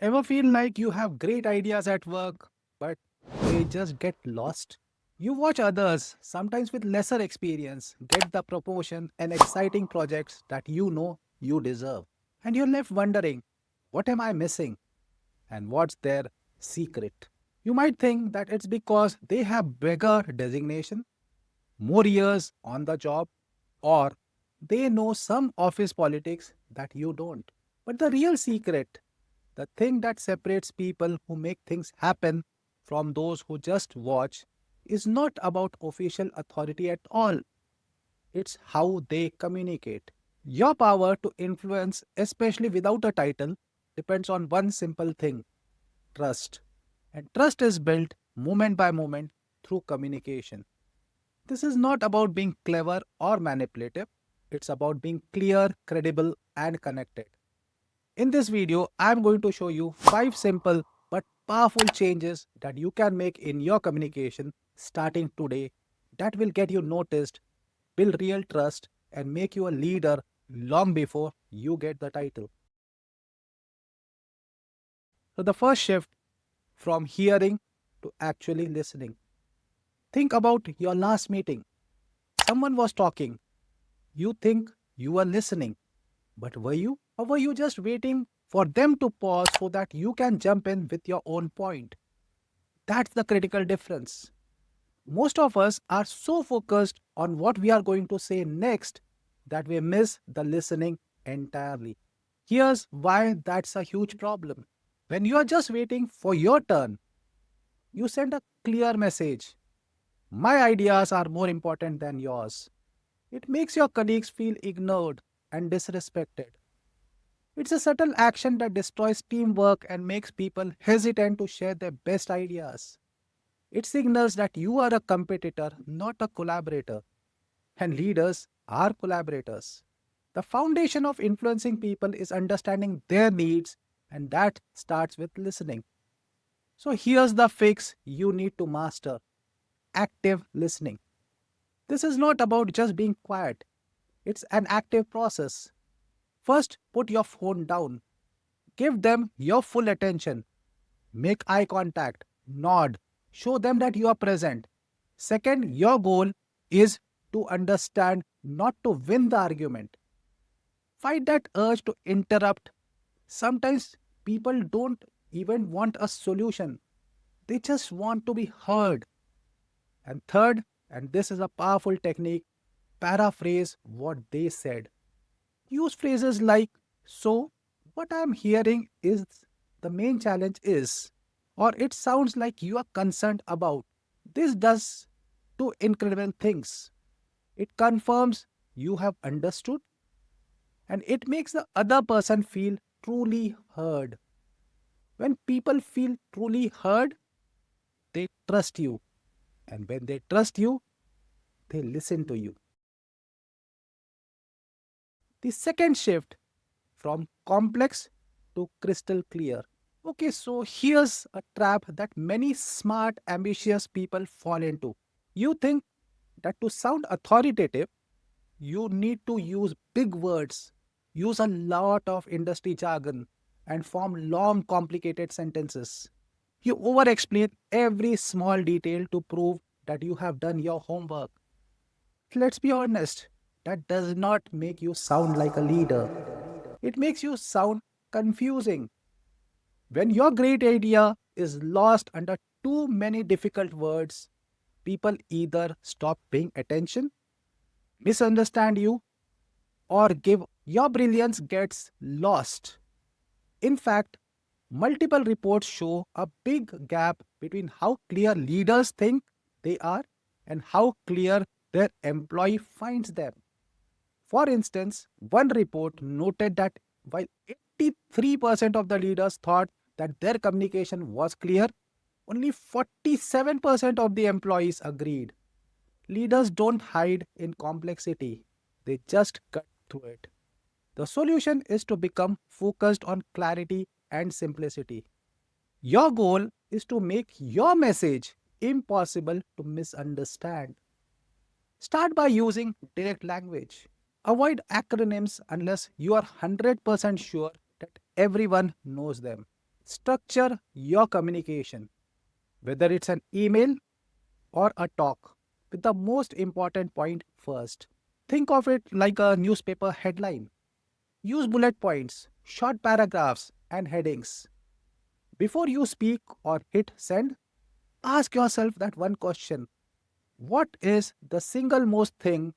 Ever feel like you have great ideas at work, but they just get lost? You watch others, sometimes with lesser experience, get the promotion and exciting projects that you know you deserve. And you're left wondering, what am I missing? And what's their secret? You might think that it's because they have bigger designation, more years on the job, or they know some office politics that you don't. But the real secret, the thing that separates people who make things happen from those who just watch, is not about official authority at all. It's how they communicate. Your power to influence, especially without a title, depends on one simple thing: trust. And trust is built moment by moment through communication. This is not about being clever or manipulative, it's about being clear, credible, and connected. In this video, I'm going to show you 5 simple but powerful changes that you can make in your communication starting today that will get you noticed, build real trust, and make you a leader long before you get the title. So, the first shift from hearing to actually listening. Think about your last meeting. Someone was talking. You think you were listening, but were you? Or were you just waiting for them to pause so that you can jump in with your own point? That's the critical difference. Most of us are so focused on what we are going to say next that we miss the listening entirely. Here's why that's a huge problem. When you are just waiting for your turn, you send a clear message: my ideas are more important than yours. It makes your colleagues feel ignored and disrespected. It's a subtle action that destroys teamwork and makes people hesitant to share their best ideas. It signals that you are a competitor, not a collaborator, and leaders are collaborators. The foundation of influencing people is understanding their needs, and that starts with listening. So, here's the fix you need to master: active listening. This is not about just being quiet, it's an active process. First, put your phone down. Give them your full attention. Make eye contact, nod, show them that you are present. Second, your goal is to understand, not to win the argument. Fight that urge to interrupt. Sometimes people don't even want a solution, they just want to be heard. And third, and this is a powerful technique, paraphrase what they said. Use phrases like, so, what I am hearing is the main challenge is, or it sounds like you are concerned about. This does two incredible things. It confirms you have understood, and it makes the other person feel truly heard. When people feel truly heard, they trust you. And when they trust you, they listen to you. The second shift from complex to crystal clear. Okay, so here's a trap that many smart, ambitious people fall into. You think that to sound authoritative, you need to use big words, use a lot of industry jargon, and form long, complicated sentences. You over explain every small detail to prove that you have done your homework. Let's be honest, that does not make you sound like a leader. It makes you sound confusing. When your great idea is lost under too many difficult words, people either stop paying attention, misunderstand you, or give your brilliance gets lost. In fact, multiple reports show a big gap between how clear leaders think they are and how clear their employee finds them. For instance, one report noted that while 83% of the leaders thought that their communication was clear, only 47% of the employees agreed. Leaders don't hide in complexity, they just cut through it. The solution is to become focused on clarity and simplicity. Your goal is to make your message impossible to misunderstand. Start by using direct language. Avoid acronyms unless you are 100% sure that everyone knows them. Structure your communication, whether it's an email or a talk, with the most important point first. Think of it like a newspaper headline. Use bullet points, short paragraphs, and headings. Before you speak or hit send, ask yourself that one question: what is the single most thing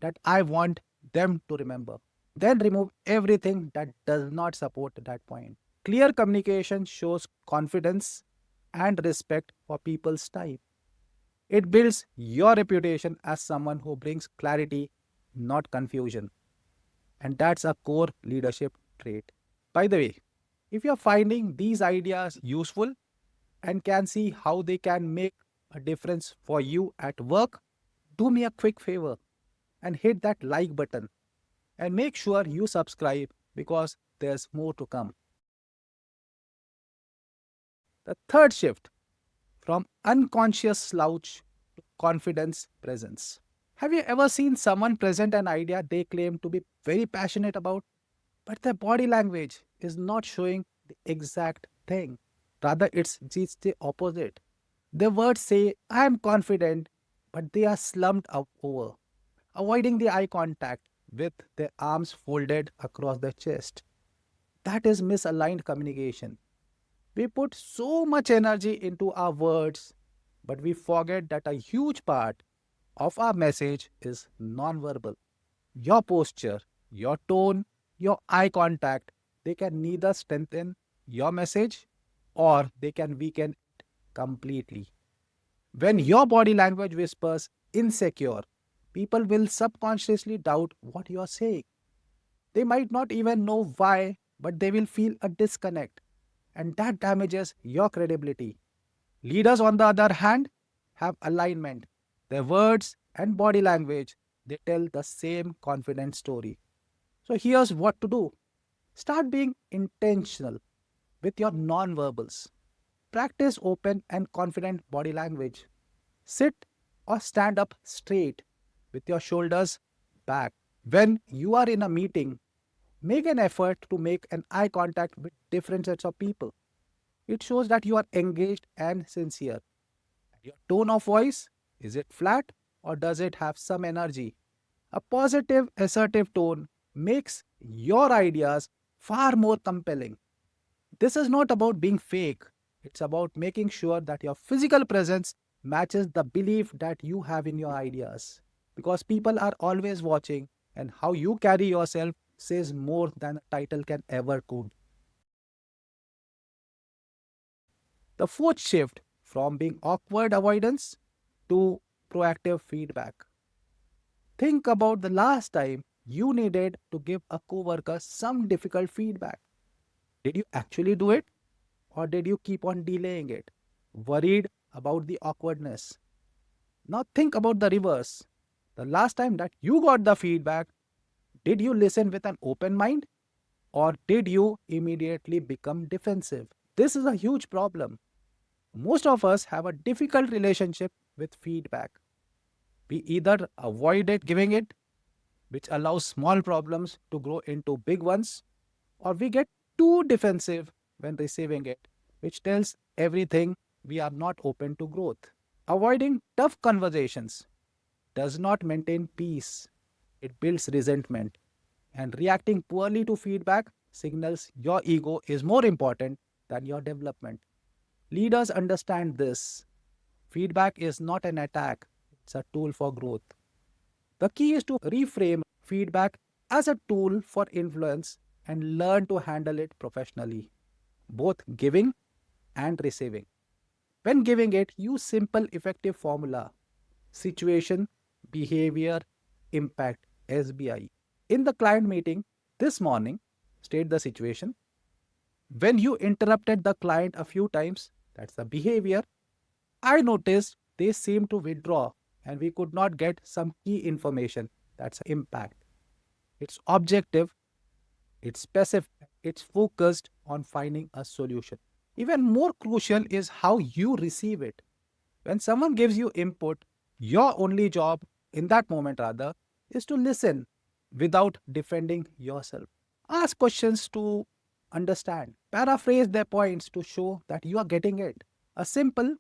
that I want them to remember? Then remove everything that does not support that point. Clear communication shows confidence and respect for people's time. It builds your reputation as someone who brings clarity, not confusion. And that's a core leadership trait. By the way, if you're finding these ideas useful and can see how they can make a difference for you at work, do me a quick favor and hit that like button and make sure you subscribe because there's more to come. The third shift, from unconscious slouch to confidence presence. Have you ever seen someone present an idea they claim to be very passionate about, but their body language is not showing the exact thing? Rather, it's just the opposite. Their words say, I am confident, but they are slumped up over, avoiding the eye contact with their arms folded across their chest. That is misaligned communication. We put so much energy into our words, but we forget that a huge part of our message is nonverbal. Your posture, your tone, your eye contact, they can neither strengthen your message or they can weaken it completely. When your body language whispers insecure, people will subconsciously doubt what you are saying. They might not even know why, but they will feel a disconnect, and that damages your credibility. Leaders, on the other hand, have alignment. Their words and body language, they tell the same confident story. So here's what to do. Start being intentional with your non-verbals. Practice open and confident body language. Sit or stand up straight with your shoulders back. When you are in a meeting, make an effort to make an eye contact with different sets of people. It shows that you are engaged and sincere. Your tone of voice, is it flat or does it have some energy? A positive, assertive tone makes your ideas far more compelling. This is not about being fake, it's about making sure that your physical presence matches the belief that you have in your ideas. Because people are always watching, and how you carry yourself says more than a title can ever could. The fourth shift, from being awkward avoidance to proactive feedback. Think about the last time you needed to give a coworker some difficult feedback. Did you actually do it, or did you keep on delaying it, worried about the awkwardness? Now think about the reverse. The last time that you got the feedback, did you listen with an open mind, or did you immediately become defensive? This is a huge problem. Most of us have a difficult relationship with feedback. We either avoid it giving it, which allows small problems to grow into big ones, or we get too defensive when receiving it, which tells everything we are not open to growth. Avoiding tough conversations does not maintain peace, it builds resentment. And reacting poorly to feedback signals your ego is more important than your development. Leaders understand this. Feedback is not an attack, it's a tool for growth. The key is to reframe feedback as a tool for influence and learn to handle it professionally, both giving and receiving. When giving it, use simple, effective formula: situation, behavior, impact, SBI. In the client meeting this morning, state the situation. When you interrupted the client a few times, that's the behavior. I noticed they seemed to withdraw and we could not get some key information. That's impact. It's objective, it's specific, it's focused on finding a solution. Even more crucial is how you receive it. When someone gives you input, your only job in that moment, rather, is to listen without defending yourself. Ask questions to understand. Paraphrase their points to show that you are getting it. A simple,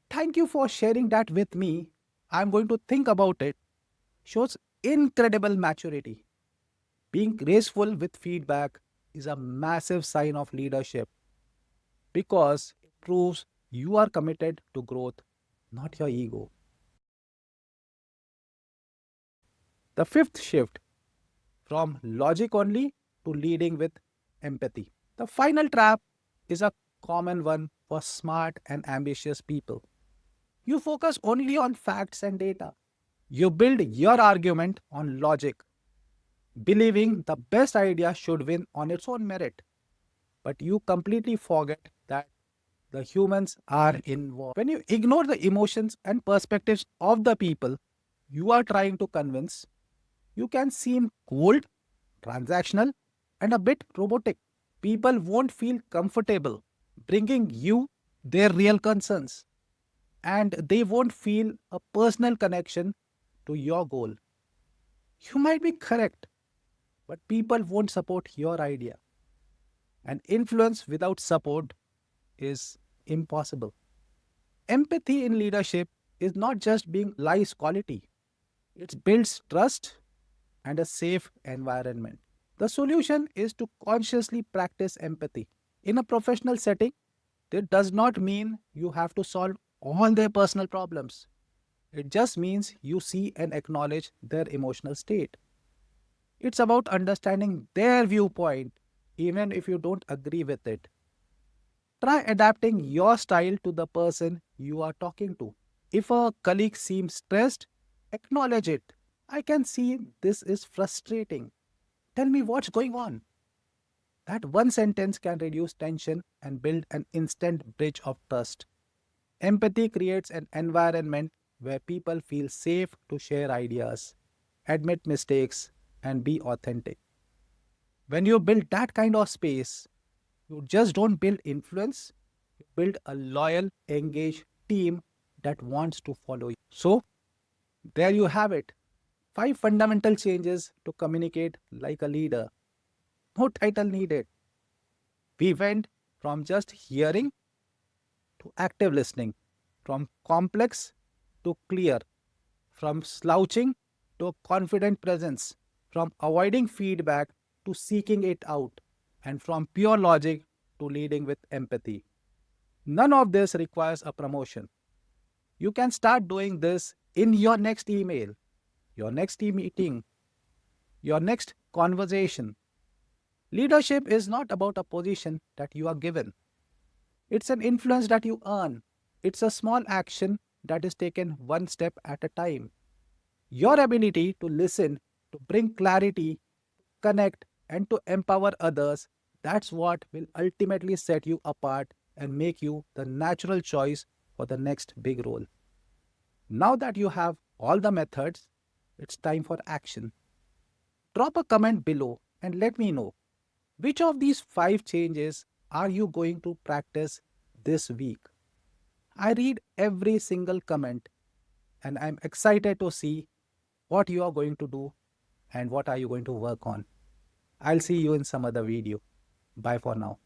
"Thank you for sharing that with me. I'm going to think about it," shows incredible maturity. Being graceful with feedback is a massive sign of leadership because it proves you are committed to growth, not your ego. The fifth shift, from logic only to leading with empathy. The final trap is a common one for smart and ambitious people. You focus only on facts and data. You build your argument on logic, believing the best idea should win on its own merit. But you completely forget that the humans are involved. When you ignore the emotions and perspectives of the people you are trying to convince, you can seem cold, transactional, and a bit robotic. People won't feel comfortable bringing you their real concerns, and they won't feel a personal connection to your goal. You might be correct, but people won't support your idea. And influence without support is impossible. Empathy in leadership is not just being lies quality, it builds trust and a safe environment. The solution is to consciously practice empathy. In a professional setting, it does not mean you have to solve all their personal problems. It just means you see and acknowledge their emotional state. It's about understanding their viewpoint, even if you don't agree with it. Try adapting your style to the person you are talking to. If a colleague seems stressed, acknowledge it. "I can see this is frustrating. Tell me what's going on." That one sentence can reduce tension and build an instant bridge of trust. Empathy creates an environment where people feel safe to share ideas, admit mistakes, and be authentic. When you build that kind of space, you just don't build influence, you build a loyal, engaged team that wants to follow you. So, there you have it. 5 fundamental changes to communicate like a leader. No title needed. We went from just hearing to active listening, from complex to clear, from slouching to confident presence, from avoiding feedback to seeking it out, and from pure logic to leading with empathy. None of this requires a promotion. You can start doing this in your next email, your next team meeting, your next conversation. Leadership is not about a position that you are given, it's an influence that you earn. It's a small action that is taken one step at a time. Your ability to listen, to bring clarity, connect, and to empower others, that's what will ultimately set you apart and make you the natural choice for the next big role. Now that you have all the methods, it's time for action. Drop a comment below and let me know which of these 5 changes are you going to practice this week. I read every single comment and I'm excited to see what you are going to do and what are you going to work on. I'll see you in some other video. Bye for now.